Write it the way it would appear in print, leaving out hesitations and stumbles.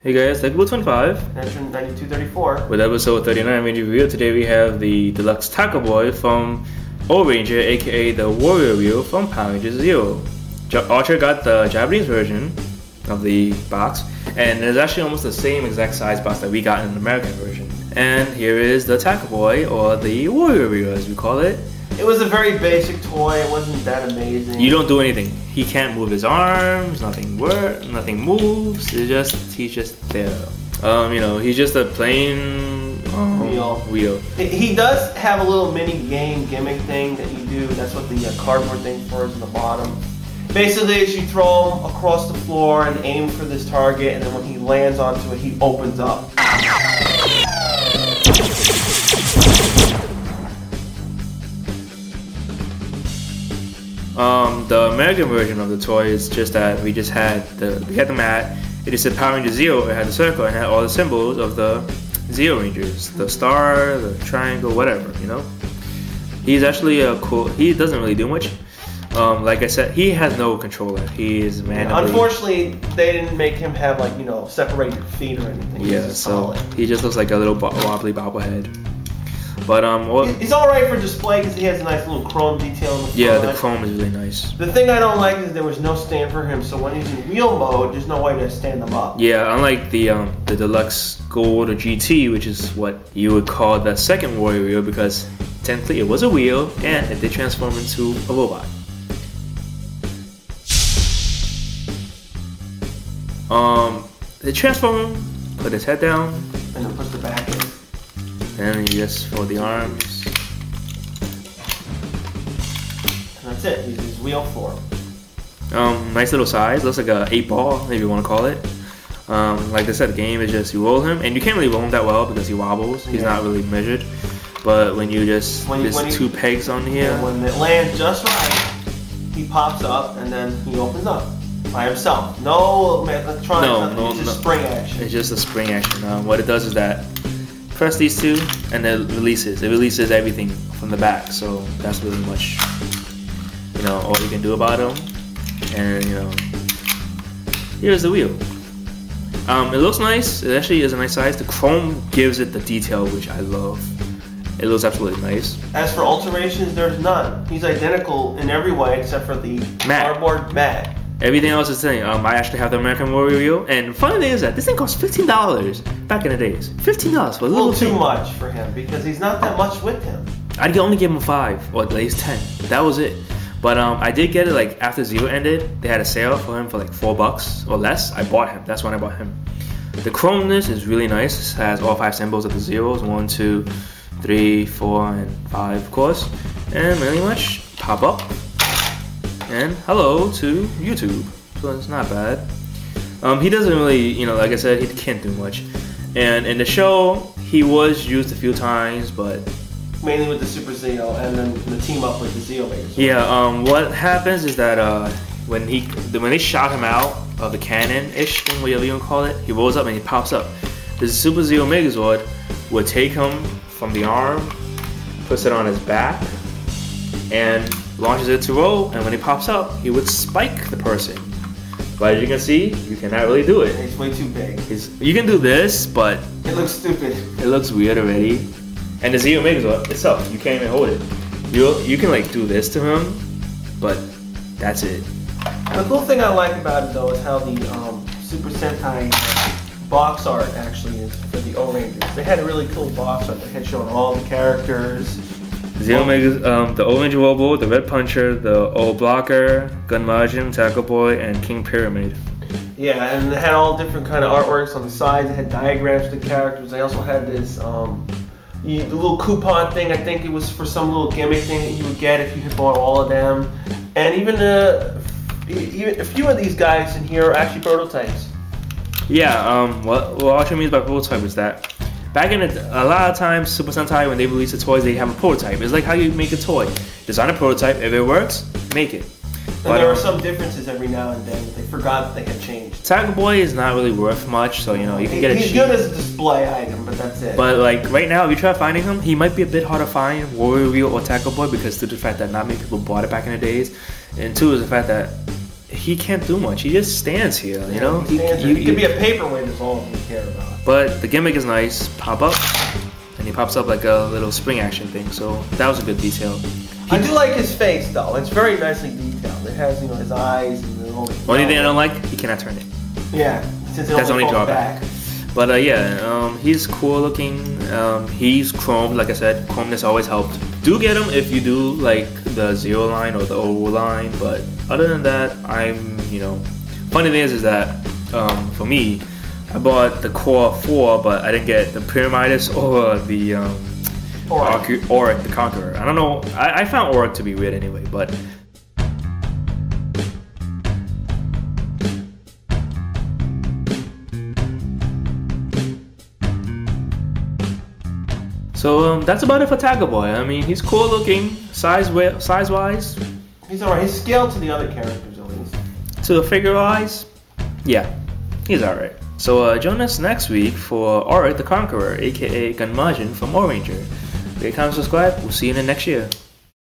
Hey guys, Tackleboy 25. Veteran 9234. With episode 39 Ranger Review. Today we have the deluxe Tackleboy from O-Ranger, aka the Warrior Reel from Power Rangers Zero. Archer got the Japanese version of the box, and it's actually almost the same exact size box that we got in the American version. And here is the Tackleboy, or the Warrior Reel as we call it. It was a very basic toy, it wasn't that amazing. You don't do anything. He can't move his arms, nothing moves, he's just there. He's just a plain wheel. He does have a little mini game gimmick thing that you do. That's what the cardboard thing for is in the bottom. Basically, you throw him across the floor and aim for this target, and then when he lands onto it, he opens up. The American version of the toy is just that we had the mat. It just said Power Ranger Zero. It had the circle and had all the symbols of the Zero Rangers, the star, the triangle, whatever. He's actually cool. He doesn't really do much. Like I said, he has no controller. He is randomly. Unfortunately, they didn't make him have separated feet or anything. Yeah, so he just looks like a little wobbly bobblehead. But he's all right for display because he has a nice little chrome detail in the front. Yeah, the chrome is really nice. The thing I don't like is there was no stand for him, so when he's in wheel mode, there's no way to stand him up. Yeah, unlike the deluxe gold or GT, which is what you would call the second Warrior Reel, because technically it was a wheel and it did transform into a robot. They transform him, put his head down, and then push the back in. And you just fold the arms. And that's it. He's his wheel form. Nice little size. Looks like a 8-ball, if you want to call it. Like I said, the game is just you roll him, and you can't really roll him that well because he wobbles. He's not really measured. But when you there's 2 pegs on here. And when it lands just right, he pops up and then he opens up by himself. No electronics. No. It's just spring action. It's just a spring action. What it does is that press these 2 and then it releases everything from the back, so that's really much all you can do about them. And here's the wheel. It looks nice. It actually is a nice size. The chrome gives it the detail which I love. It looks absolutely nice. As for alterations, there's none. He's identical in every way except for the cardboard mat. Everything else is the same. I actually have the American Warrior Reel, and funny thing is that this thing cost $15 back in the days. $15 for a little too much for him because he's not that much with him. I'd only give him 5 or at least 10. That was it. But I did get it after Zero ended. They had a sale for him for $4 or less. I bought him. That's when I bought him. The chromeness is really nice. It has all 5 symbols of the zeros: 1, 2, 3, 4, and 5, of course. And really much pop up. And hello to YouTube, so it's not bad. He doesn't really, like I said, he can't do much. And in the show, he was used a few times, but mainly with the Super Zeo and then the team up with the Zeo Makers. Yeah. What happens is that when they shot him out of the cannon-ish thing, whatever you want to call it, he rolls up and he pops up. The Super Zeo Megazord would take him from the arm, puts it on his back, and launches it to roll, and when he pops up, he would spike the person. But as you can see, you cannot really do it. He's way too big. You can do this, but it looks stupid. It looks weird already. And the Zeo Megazord itself, you can't even hold it. You can do this to him, but that's it. The cool thing I like about it though is how the Super Sentai box art actually is for the O-Rangers. They had a really cool box art that had shown all the characters. Zero Megazord, the Orange Robo, the Red Puncher, the Old Blocker, Gun Majin, Tackleboy, and King Pyramid. Yeah, and they had all different kind of artworks on the sides. They had diagrams of the characters. They also had this the little coupon thing. I think it was for some little gimmick thing that you would get if you had bought all of them. And even a few of these guys in here are actually prototypes. Yeah. What Archer means by prototype is that back in a lot of times, Super Sentai, when they release the toys, they have a prototype. It's like how you make a toy. Design a prototype. If it works, make it. And there are some differences every now and then that they forgot that they had changed. Tackleboy is not really worth much, so you can get it cheap. He's good as a display item, but that's it. But right now, if you try finding him, he might be a bit hard to find, Warrior Reel or Tackleboy, because due to the fact that not many people bought it back in the days, and 2 is the fact that he can't do much. He just stands here, you know? He could be a paperweight is all we care about. But the gimmick is nice. Pop up, and he pops up like a little spring action thing. So that was a good detail. I do like his face though. It's very nicely detailed. It has, you know, his eyes and all the. Only thing I don't like, he cannot turn it. Yeah, since that's the only drawback. But he's cool looking. He's chromed, like I said. Chromeness always helped. Do get him if you do like the Zero line or the O line. But other than that, funny thing is that for me, I bought the Core 4, but I didn't get the Pyramidas or the Auric the Conqueror. I don't know. I found Auric to be weird anyway, but. So that's about it for Tackleboy. I mean, he's cool looking, size-wise. He's alright. He's scaled to the other characters at least. To the figure-wise, yeah, he's alright. So join us next week for Auric the Conqueror, aka Gunmajin from Oranger. Rate, comment, subscribe. We'll see you in the next year.